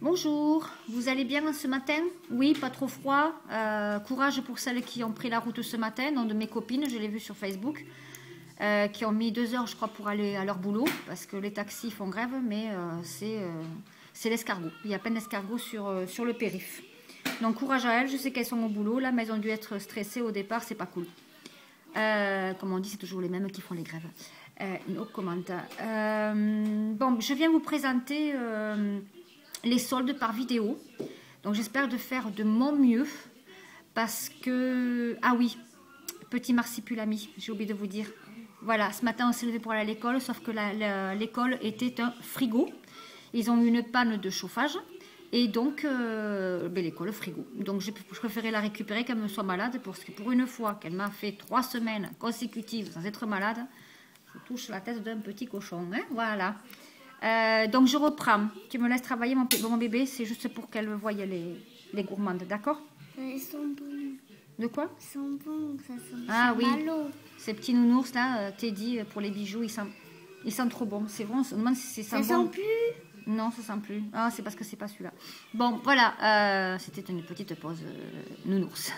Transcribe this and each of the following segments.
Bonjour, vous allez bien ce matin? Oui, pas trop froid. Courage pour celles qui ont pris la route ce matin, donc de mes copines, je l'ai vu sur Facebook, qui ont mis 2 heures, je crois, pour aller à leur boulot, parce que les taxis font grève, mais c'est l'escargot. Il y a plein d'escargots sur le périph'. Donc courage à elles, je sais qu'elles sont au boulot, là, mais elles ont dû être stressées au départ, c'est pas cool. Comme on dit, c'est toujours les mêmes qui font les grèves. No comment. Bon, je viens vous présenter les soldes par vidéo. Donc j'espère de faire de mon mieux parce que... Ah oui, petit marsipulami, j'ai oublié de vous dire. Voilà, ce matin on s'est levé pour aller à l'école, sauf que l'école était un frigo. Ils ont eu une panne de chauffage et donc l'école frigo. Donc je préférais la récupérer qu'elle me soit malade parce que pour une fois qu'elle m'a fait 3 semaines consécutives sans être malade, je touche la tête d'un petit cochon. Hein, voilà. Donc je reprends. Tu me laisses travailler mon bébé, c'est juste pour qu'elle voie les gourmandes, d'accord? Ils sont bons. De quoi? Ils sont bons, ça sent Ah oui, malo. ces petits nounours là, Teddy pour les bijoux, ils sentent trop bon. C'est bon, on se demande si ça sent bon. Sent plus. Non, ça sent plus. Ah, c'est parce que c'est pas celui-là. Bon, voilà, c'était une petite pause nounours.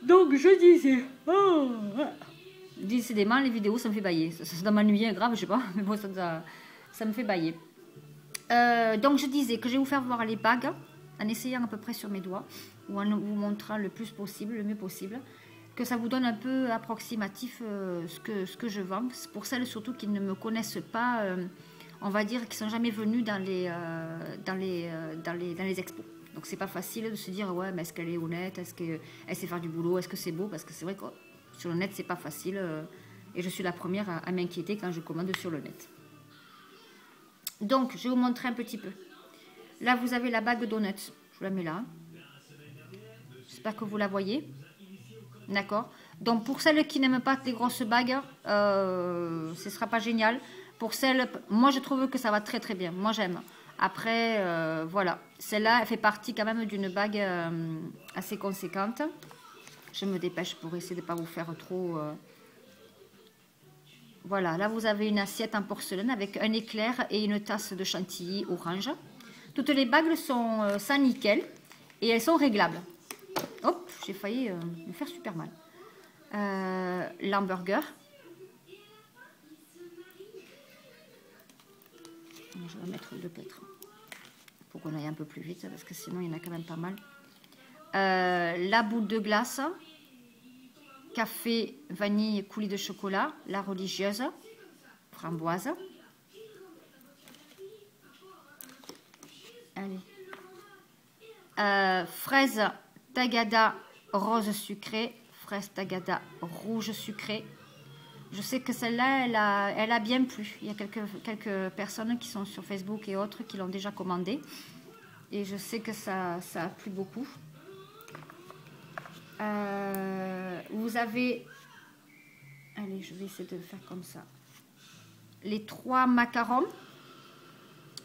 Donc je disais... Oh. Décidément, les vidéos, ça me fait bailler. Ça doit m'ennuyer, grave, je sais pas, mais bon, ça me fait bailler. Donc, je disais que je vais vous faire voir les bagues en essayant à peu près sur mes doigts ou en vous montrant le plus possible, le mieux possible, que ça vous donne un peu approximatif ce que je vends. Pour celles surtout qui ne me connaissent pas, on va dire, qui sont jamais venues dans les expos. Donc, c'est pas facile de se dire, ouais, mais est-ce qu'elle est honnête, est-ce qu'elle sait faire du boulot, est-ce que c'est beau, parce que c'est vrai que sur le net, c'est pas facile et je suis la première à m'inquiéter quand je commande sur le net. Donc, je vais vous montrer un petit peu. Là, vous avez la bague Donuts. Je vous la mets là. J'espère que vous la voyez. D'accord. Donc, pour celles qui n'aiment pas les grosses bagues, ce ne sera pas génial. Pour celles, moi, je trouve que ça va très très bien. Moi, j'aime. Après, voilà. Celle-là, elle fait partie quand même d'une bague assez conséquente. Je me dépêche pour essayer de ne pas vous faire trop... Voilà, là vous avez une assiette en porcelaine avec un éclair et une tasse de chantilly orange. Toutes les bagues sont sans nickel et elles sont réglables. Hop, j'ai failli me faire super mal. L'hamburger. Je vais mettre 2 peut-être pour qu'on aille un peu plus vite parce que sinon il y en a quand même pas mal. La boule de glace, café, vanille, coulis de chocolat, la religieuse, framboise. Allez. Fraise tagada rose sucrée, fraise tagada rouge sucrée. Je sais que celle-là, elle a bien plu. Il y a quelques personnes qui sont sur Facebook et autres qui l'ont déjà commandée. Et je sais que ça a plu beaucoup. Vous avez... Allez, je vais essayer de le faire comme ça. Les 3 macarons.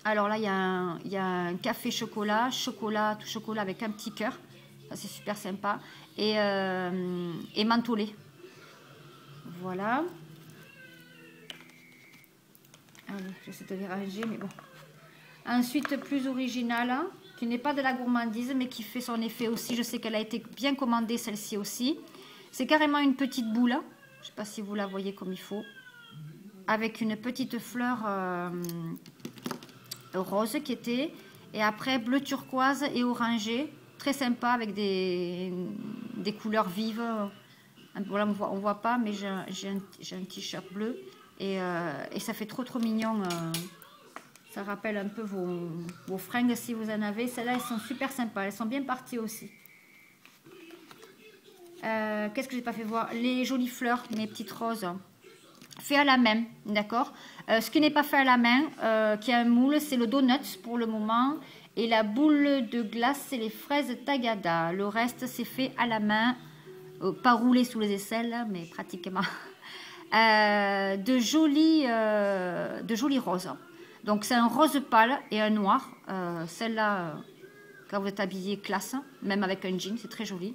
Alors là, il y a un café chocolat, tout chocolat avec un petit cœur. Ça, c'est super sympa. Et mentholé. Voilà. Allez, j'essaie de les ranger, mais bon. Ensuite, plus original, hein, qui n'est pas de la gourmandise, mais qui fait son effet aussi. Je sais qu'elle a été bien commandée, celle-ci aussi. C'est carrément une petite boule. Hein. Je ne sais pas si vous la voyez comme il faut. Avec une petite fleur rose qui était. Et après, bleu turquoise et orangé. Très sympa, avec des couleurs vives. Voilà, on ne voit pas, mais j'ai un t-shirt bleu. Et ça fait trop mignon. Ça rappelle un peu vos fringues si vous en avez. Celles-là, elles sont super sympas. Elles sont bien parties aussi. Qu'est-ce que j'ai pas fait voir? Les jolies fleurs, mes petites roses. Fait à la main, d'accord. Ce qui n'est pas fait à la main, qui a un moule, c'est le donut pour le moment. Et la boule de glace, c'est les fraises tagada. Le reste, c'est fait à la main. Pas roulé sous les aisselles, mais pratiquement. De jolis roses. Donc c'est un rose pâle et un noir. Celle-là, quand vous êtes habillé, classe, même avec un jean, c'est très joli.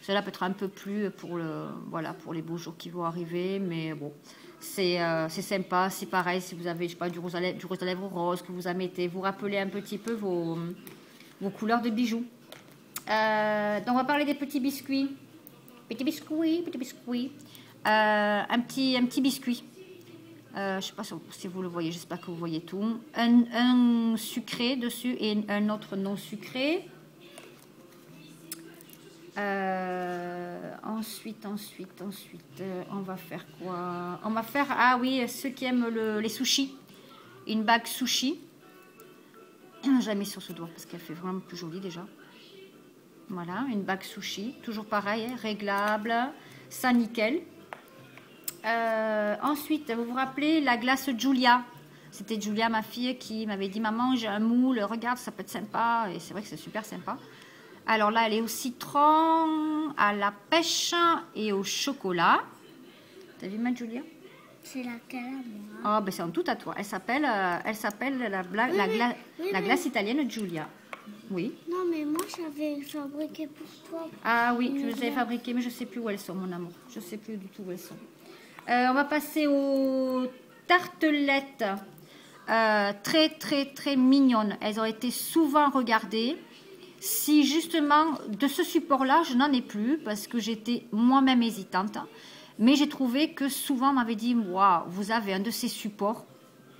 Celle-là peut être un peu plus pour les beaux jours qui vont arriver, mais bon, C'est sympa, c'est pareil, si vous avez, je sais pas, du rose à lèvres rose que vous en mettez, vous rappelez un petit peu vos couleurs de bijoux. Donc on va parler des petits biscuits. Petit biscuit. Un petit biscuit. Je ne sais pas si vous le voyez, j'espère que vous voyez tout. Un sucré dessus et un autre non sucré. Ensuite, on va faire quoi? On va faire, ah oui, ceux qui aiment les sushis. Une bague sushi. Je la mets sur ce doigt parce qu'elle fait vraiment plus jolie déjà. Voilà, une bague sushi. Toujours pareil, hein, réglable, ça nickel. Ensuite, vous vous rappelez la glace Julia? C'était Julia, ma fille, qui m'avait dit: maman, j'ai un moule, regarde, ça peut être sympa. Et c'est vrai que c'est super sympa. Alors là, elle est au citron, à la pêche et au chocolat. T'as vu ma Julia? C'est laquelle à moi? Oh, ben c'est en tout à toi. Elle s'appelle la glace italienne Julia. Oui. Non, mais moi, j'avais fabriqué pour toi. Ah oui, tu les avais fabriquées, mais je ne sais plus où elles sont, mon amour. Je ne sais plus du tout où elles sont. On va passer aux tartelettes. Très, très, très mignonnes. Elles ont été souvent regardées. Si justement, de ce support-là, je n'en ai plus parce que j'étais moi-même hésitante. Mais j'ai trouvé que souvent, on m'avait dit: waouh, vous avez un de ces supports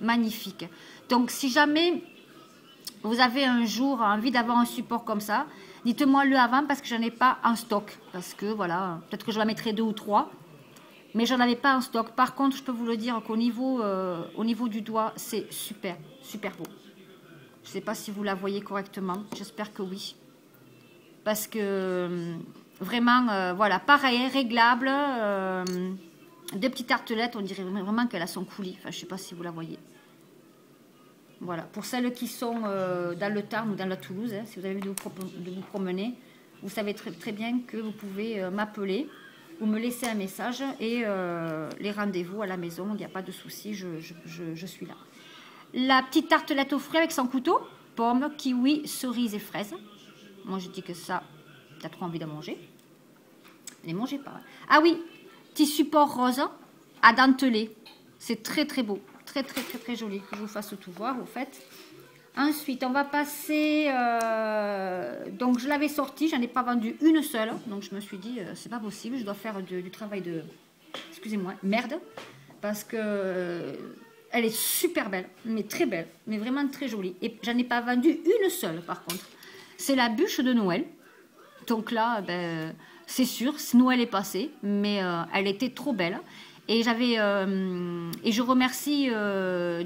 magnifiques. Donc, si jamais vous avez un jour envie d'avoir un support comme ça, dites-moi le avant parce que je n'en ai pas en stock. Parce que voilà, peut-être que je la mettrai 2 ou 3. Mais je n'en avais pas en stock. Par contre, je peux vous le dire qu'au niveau, au niveau du doigt, c'est super, super beau. Je ne sais pas si vous la voyez correctement. J'espère que oui. Parce que vraiment, voilà, pareil, réglable. 2 petites tartelettes, on dirait vraiment qu'elles a son coulis. Enfin, je ne sais pas si vous la voyez. Voilà, pour celles qui sont dans le Tarn ou dans la Toulouse, hein, si vous avez envie de vous promener, vous savez très, très bien que vous pouvez m'appeler ou me laisser un message et les rendez-vous à la maison, il n'y a pas de souci, je suis là. La petite tartelette au fruits avec son couteau, pommes, kiwi, cerises et fraises. Moi, je dis que ça, tu as trop envie de manger. Ne les mangez pas. Ah oui, petit support rose à denteler. C'est très, très beau. Très, très, très, très joli. Que je vous fasse tout voir, au fait. Ensuite, on va passer... donc, je l'avais sortie. J'en ai pas vendu une seule. Donc, je me suis dit, c'est pas possible. Je dois faire du travail de... Excusez-moi, merde. Parce que... elle est super belle, mais très belle, mais vraiment très jolie. Et j'en ai pas vendu une seule, par contre. C'est la bûche de Noël. Donc là, ben, c'est sûr, Noël est passé, mais elle était trop belle. Et j'avais et je remercie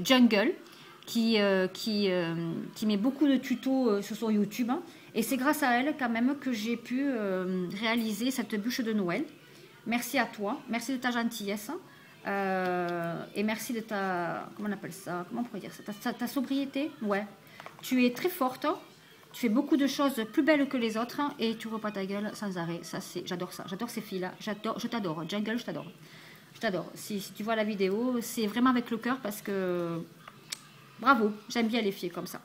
Jungle qui met beaucoup de tutos sur son YouTube. Hein, et c'est grâce à elle quand même que j'ai pu réaliser cette bûche de Noël. Merci à toi, merci de ta gentillesse. Et merci de ta... Comment on appelle ça? Comment on pourrait dire ça? Ta sobriété? Ouais. Tu es très forte. Tu fais beaucoup de choses plus belles que les autres. Et tu repas ta gueule sans arrêt. Ça, j'adore ça. J'adore ces filles-là. Je t'adore. Jungle, je t'adore. Je t'adore. Si tu vois la vidéo, c'est vraiment avec le cœur parce que... Bravo. J'aime bien les filles comme ça.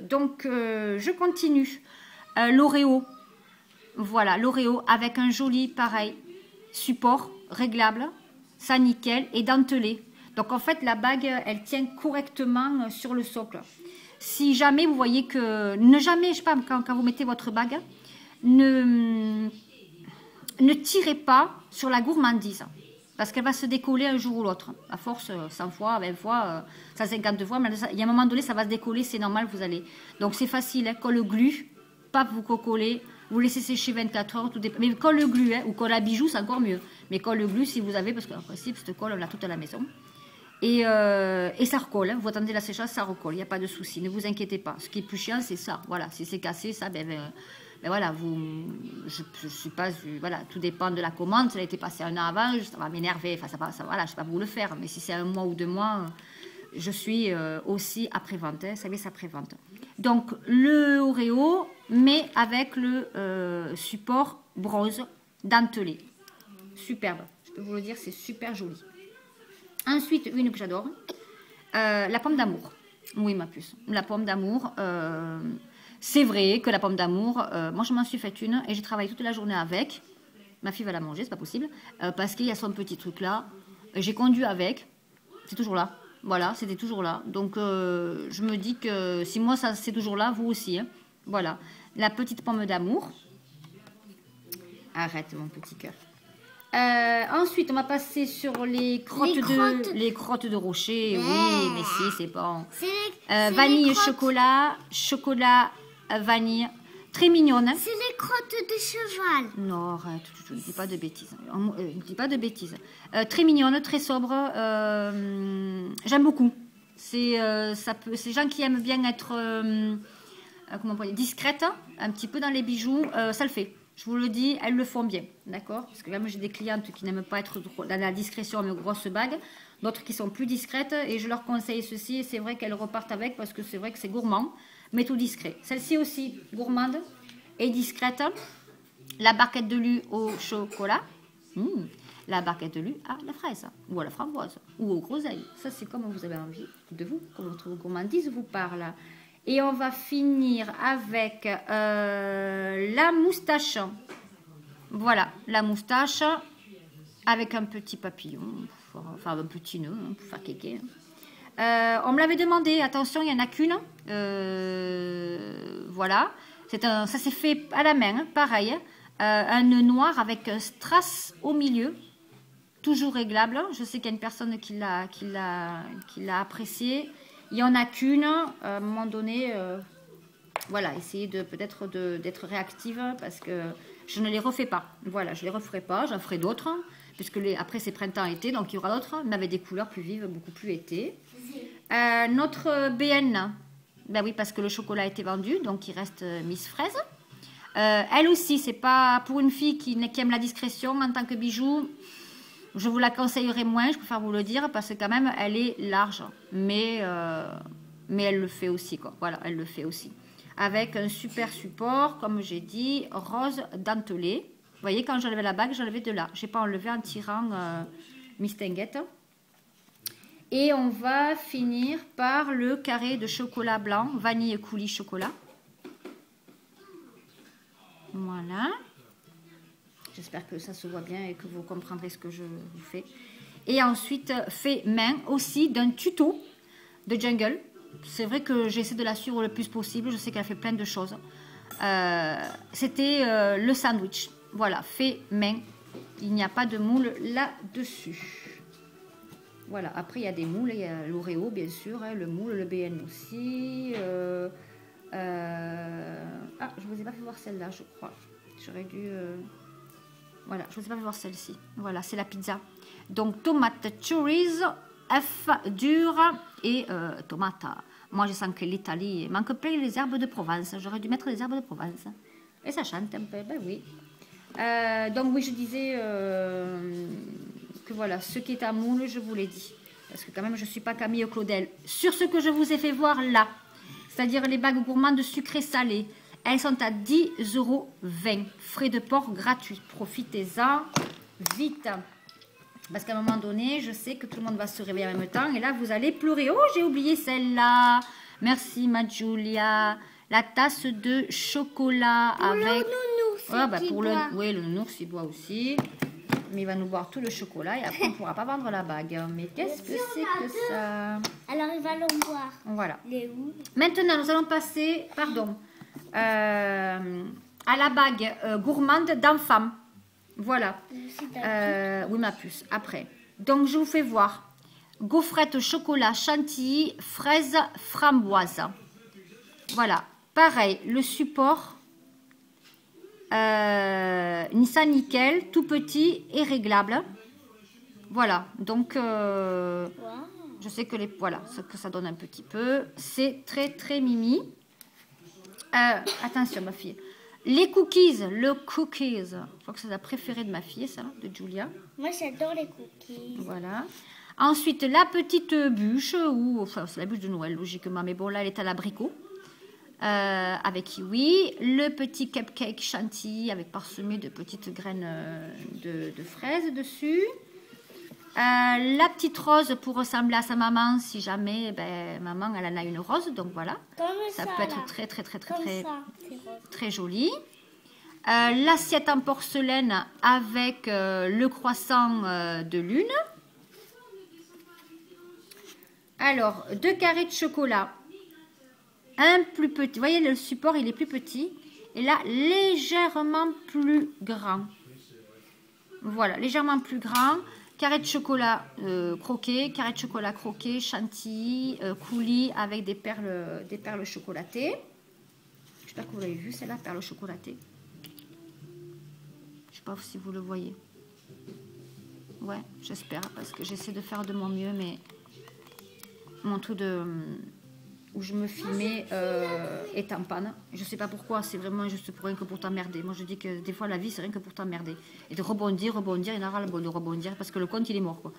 Donc, je continue. L'Oreo. Voilà, l'Oreo avec un joli, pareil, support réglable, ça nickel et dentelé. Donc en fait la bague elle tient correctement sur le socle. Si jamais vous voyez que, ne jamais, je sais pas, quand vous mettez votre bague, ne tirez pas sur la gourmandise parce qu'elle va se décoller un jour ou l'autre. À force, 100 fois, 20 fois, 150 fois, mais il y a un moment donné ça va se décoller, c'est normal, vous allez. Donc c'est facile, hein, colle glu, pas vous coller. Vous laissez sécher 24 heures, tout dépend. Mais colle glu, hein, ou colle à bijoux, c'est encore mieux. Mais colle glu si vous avez, parce qu'en principe, cette colle, on l'a toute à la maison. Et ça recolle, hein. Vous attendez la séchage, ça recolle, il n'y a pas de souci, ne vous inquiétez pas. Ce qui est plus chiant, c'est ça. Voilà, si c'est cassé, ça, ben voilà, je suis pas, voilà, tout dépend de la commande. Ça a été passé un an avant, ça va m'énerver. Enfin, ça, voilà, je ne sais pas vous le faire. Mais si c'est 1 mois ou 2 mois, je suis aussi après-vente, hein, service après-vente. Donc, le Oreo, mais avec le support bronze dentelé. Superbe, je peux vous le dire, c'est super joli. Ensuite, une que j'adore, la pomme d'amour. Oui, ma puce, la pomme d'amour. C'est vrai que la pomme d'amour, moi je m'en suis fait une et j'ai travaillé toute la journée avec. Ma fille va la manger, c'est pas possible. Parce qu'il y a son petit truc là. J'ai conduit avec. C'est toujours là. Voilà, c'était toujours là. Donc, je me dis que si moi, ça c'est toujours là, vous aussi. Hein. Voilà. La petite pomme d'amour. Arrête, mon petit cœur. Ensuite, on va passer sur les crottes de rocher. Ouais. Oui, mais si, c'est bon. Vanille chocolat, chocolat vanille. Très mignonne. C'est les crottes de cheval. Non, arrête, ne dis pas de bêtises. Ne dis pas de bêtises. Très mignonne, très sobre. J'aime beaucoup. C'est gens qui aiment bien être comment on peut dire, discrète, un petit peu dans les bijoux. Ça le fait. Je vous le dis, elles le font bien. D'accord? Parce que même j'ai des clientes qui n'aiment pas être dans la discrétion, mais grosses bagues. D'autres qui sont plus discrètes. Et je leur conseille ceci. Et c'est vrai qu'elles repartent avec parce que c'est vrai que c'est gourmand. Mais tout discret. Celle-ci aussi, gourmande et discrète. La barquette de lus au chocolat. La barquette de lus à la fraise. Ou à la framboise. Ou au groseille. Ça, c'est comme vous avez envie de vous. Comme votre gourmandise vous parle. Et on va finir avec la moustache. Voilà, la moustache. Avec un petit papillon. Enfin, un petit nœud pour faire kéké. On me l'avait demandé, attention, il n'y en a qu'une. Voilà. Ça s'est fait à la main, pareil. Un nœud noir avec un strass au milieu. Toujours réglable. Je sais qu'il y a une personne qui l'a apprécié. Il n'y en a qu'une. À un moment donné, voilà, essayez peut-être d'être réactive parce que je ne les refais pas. Voilà, je ne les referai pas. J'en ferai d'autres. Puisque après c'est printemps-été, donc il y aura d'autres, mais avec des couleurs plus vives, beaucoup plus été. Notre BN, ben oui, parce que le chocolat a été vendu, donc il reste Miss Fraise. Elle aussi, c'est pas pour une fille qui aime la discrétion en tant que bijou. Je vous la conseillerais moins, je préfère vous le dire, parce que quand même, elle est large. Mais elle le fait aussi, quoi. Voilà, elle le fait aussi. Avec un super support, comme j'ai dit, rose dentelé. Vous voyez, quand j'enlevais la bague, j'enlevais de là. Je n'ai pas enlevé en tirant Mistinguette. Et on va finir par le carré de chocolat blanc, vanille coulis chocolat. Voilà. J'espère que ça se voit bien et que vous comprendrez ce que je vous fais. Et ensuite, fait main aussi d'un tuto de Jungle. C'est vrai que j'essaie de la suivre le plus possible. Je sais qu'elle fait plein de choses. C'était le sandwich. Voilà, fait main. Il n'y a pas de moule là-dessus. Voilà, après il y a des moules. Il y a l'Oreo, bien sûr. Hein, le moule, le BN aussi. Ah, je ne vous ai pas fait voir celle-là, je crois. J'aurais dû... Voilà, je ne vous ai pas fait voir celle-ci. Voilà, c'est la pizza. Donc, tomate chorizo, œuf dur et tomate. Moi, je sens que l'Italie manque plein les herbes de Provence. J'aurais dû mettre les herbes de Provence. Et ça chante un peu, ben oui. Donc oui, je disais que voilà, ce qui est à moule, je vous l'ai dit. Parce que quand même, je ne suis pas Camille Claudel. Sur ce que je vous ai fait voir là, c'est-à-dire les bagues gourmandes sucrées salées, elles sont à 10,20 €. Frais de port gratuits. Profitez-en vite. Parce qu'à un moment donné, je sais que tout le monde va se réveiller en même temps. Et là, vous allez pleurer. Oh, j'ai oublié celle-là. Merci, ma Julia. La tasse de chocolat pour avec... le nounours, ouais, bah pour le... Oui, le nounours, il boit aussi. Mais il va nous boire tout le chocolat et après, on ne pourra pas vendre la bague. Mais qu'est-ce que c'est que ça? Alors, il va l'en boire. Voilà. Il est où? Maintenant, nous allons passer, pardon, à la bague gourmande d'enfant. Voilà. Oui, ma puce. Après. Donc, je vous fais voir. Gaufrette chocolat chantilly, fraise, framboise. Voilà. Pareil, le support Nissan Nickel, tout petit et réglable. Voilà. Donc, je sais que voilà, ce que ça donne un petit peu. C'est très, très mimi. Attention, ma fille. Les cookies, le cookies. Je crois que c'est la préférée de ma fille, ça, de Julia. Moi, j'adore les cookies. Voilà. Ensuite, la petite bûche, enfin, c'est la bûche de Noël, logiquement, mais bon, là, elle est à l'abricot. Avec kiwi. Le petit cupcake chantilly avec parsemé de petites graines de fraises dessus. La petite rose pour ressembler à sa maman, si jamais maman elle en a une rose, donc voilà. Comme ça peut être très très très très très ça, très joli. L'assiette en porcelaine avec le croissant de lune. Alors, 2 carrés de chocolat. Un plus petit. Vous voyez, le support, il est plus petit. Et là, légèrement plus grand. Voilà, légèrement plus grand. Carré de chocolat croqué, carré de chocolat croqué, chantilly, coulis avec des perles chocolatées. J'espère que vous l'avez vu, celle-là, perles chocolatées. Je ne sais pas si vous le voyez. Ouais, j'espère, parce que j'essaie de faire de mon mieux, mais mon truc où je me filmais est en panne. Je ne sais pas pourquoi, c'est vraiment juste pour rien que pour t'emmerder. Moi, je dis que des fois, la vie, c'est rien que pour t'emmerder. Et de rebondir, il y en aura le bon de rebondir, parce que le compte, il est mort, quoi.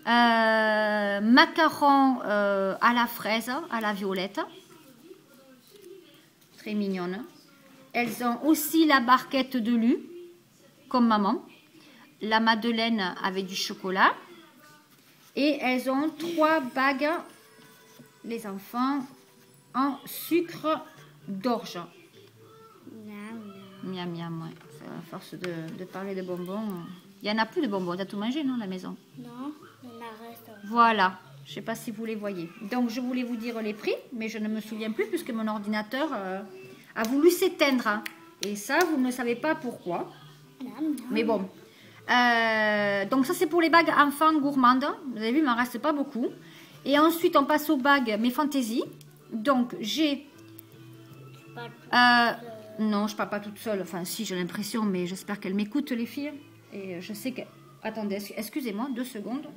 Macarons à la fraise, à la violette. Très mignonne. Elles ont aussi la barquette de lu, comme maman. La madeleine avec du chocolat. Et elles ont 3 bagues, les enfants, en sucre d'orge. Miam, miam, ouais. À force de parler de bonbons. Il n'y en a plus de bonbons. Tu as tout mangé, non, à la maison? Non, il en reste. Voilà. Je ne sais pas si vous les voyez. Donc, je voulais vous dire les prix, mais je ne me souviens plus puisque mon ordinateur a voulu s'éteindre. Hein. Et ça, vous ne savez pas pourquoi. Mais bon. Donc, ça, c'est pour les bagues enfants gourmandes. Vous avez vu, il m'en reste pas beaucoup. Et ensuite, on passe aux bagues mes fantaisies. Donc, j'ai... non, je ne parle pas toute seule. Enfin, si, j'ai l'impression, mais j'espère qu'elles m'écoutent, les filles. Et je sais que... Attendez, excusez-moi, 2 secondes.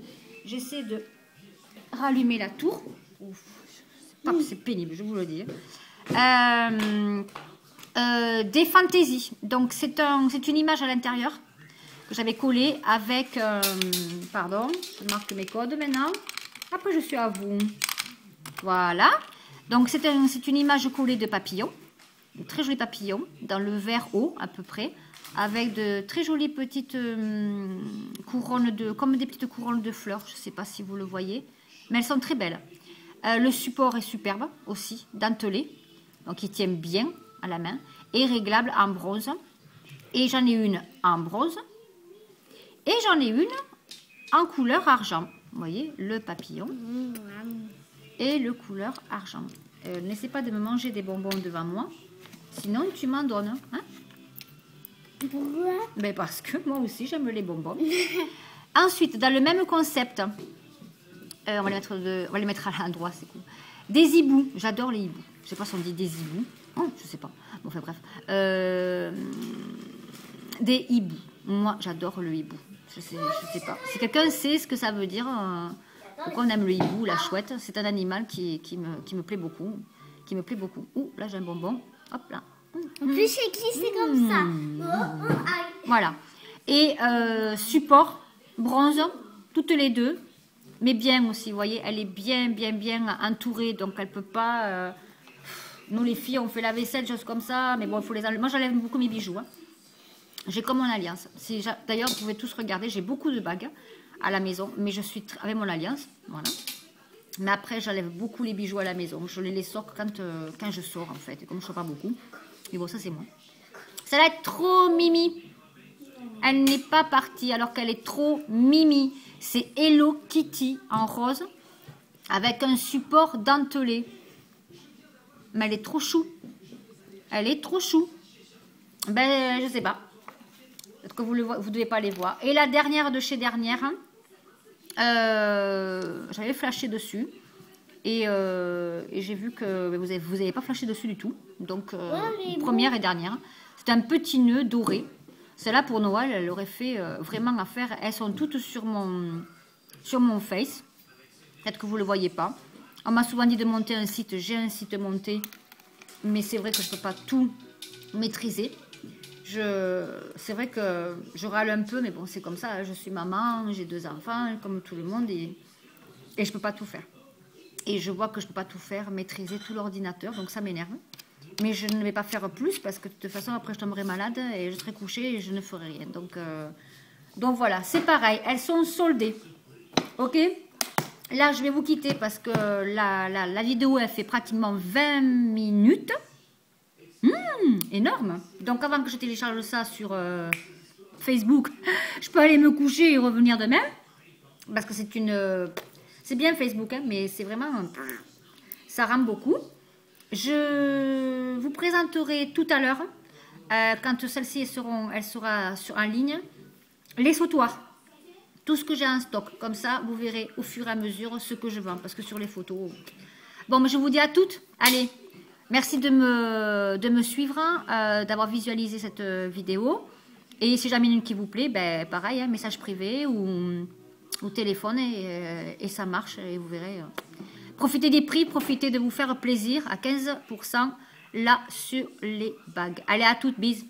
J'essaie de rallumer la tour. C'est pénible, je vous le dis. Des fantaisies. Donc, c'est une image à l'intérieur que j'avais collée avec... pardon, je marque mes codes maintenant. Après, je suis à vous. Voilà. Donc, c'est une image collée de papillons. De très jolis papillons. Dans le vert haut, à peu près. Avec de très jolies petites couronnes comme des petites couronnes de fleurs. Je ne sais pas si vous le voyez. Mais elles sont très belles. Le support est superbe aussi, dentelé. Donc, il tient bien à la main. Et réglable en bronze. Et j'en ai une en bronze. Et j'en ai une en couleur argent. Vous voyez, le papillon et le couleur argent. N'essaie pas de me manger des bonbons devant moi. Sinon, tu m'en donnes. Hein? Pourquoi? Ben parce que moi aussi, j'aime les bonbons. Ensuite, dans le même concept, on va les mettre à l'endroit, c'est cool. Des hiboux. J'adore les hiboux. Je ne sais pas si on dit des hiboux. Oh, je ne sais pas. Bon, enfin bref. Des hiboux. Moi, j'adore le hibou. Je sais pas. Si quelqu'un sait ce que ça veut dire, pourquoi on aime le hibou, la chouette, c'est un animal qui me plaît beaucoup. Ouh, là j'ai un bonbon. Hop là. En plus, c'est glissé comme ça. Voilà. Et support, bronze, toutes les deux. Mais bien aussi, vous voyez, elle est bien entourée. Donc elle peut pas... nous les filles, on fait la vaisselle, choses comme ça. Mais bon, il faut les enlever. Moi, j'enlève beaucoup mes bijoux. Hein. J'ai comme mon alliance. D'ailleurs, vous pouvez tous regarder, j'ai beaucoup de bagues à la maison, mais je suis avec mon alliance, voilà. Mais après, j'enlève beaucoup les bijoux à la maison. Je les sors quand je sors, en fait. Et comme je ne sors pas beaucoup. Mais bon, ça, c'est moi. Celle-là est trop mimi. Elle n'est pas partie alors qu'elle est trop mimi. C'est Hello Kitty en rose avec un support dentelé. Mais elle est trop chou. Elle est trop chou. Ben, je sais pas. Peut-être que vous ne devez pas les voir. Et la dernière de chez Dernière, j'avais flashé dessus. Et j'ai vu que vous n'avez pas flashé dessus du tout. Donc, première et dernière. C'est un petit nœud doré. Celle-là, pour Noël, elle aurait fait vraiment affaire. Elles sont toutes sur mon face. Peut-être que vous ne le voyez pas. On m'a souvent dit de monter un site. J'ai un site monté. Mais c'est vrai que je ne peux pas tout maîtriser. C'est vrai que je râle un peu, mais bon, c'est comme ça. Je suis maman, j'ai 2 enfants, comme tout le monde, et je ne peux pas tout faire. Et je vois que je ne peux pas tout faire, maîtriser tout l'ordinateur, donc ça m'énerve. Mais je ne vais pas faire plus, parce que de toute façon, après, je tomberai malade, et je serai couchée, et je ne ferai rien. Donc voilà, c'est pareil, elles sont soldées. Ok? Là, je vais vous quitter, parce que la vidéo, elle fait pratiquement 20 minutes. Énorme. Donc avant que je télécharge ça sur Facebook, je peux aller me coucher et revenir demain. Parce que c'est une... c'est bien Facebook, hein, mais c'est vraiment... ça rame beaucoup. Je vous présenterai tout à l'heure, quand celle-ci elle sera en ligne, les sautoirs. Tout ce que j'ai en stock. Comme ça, vous verrez au fur et à mesure ce que je vends. Parce que sur les photos... Bon, mais je vous dis à toutes. Allez, merci de me suivre, d'avoir visualisé cette vidéo. Et si jamais une qui vous plaît, ben, pareil, hein, message privé ou téléphone et ça marche. Et vous verrez. Profitez des prix, profitez de vous faire plaisir à 15% là sur les bagues. Allez, à toutes, bisous.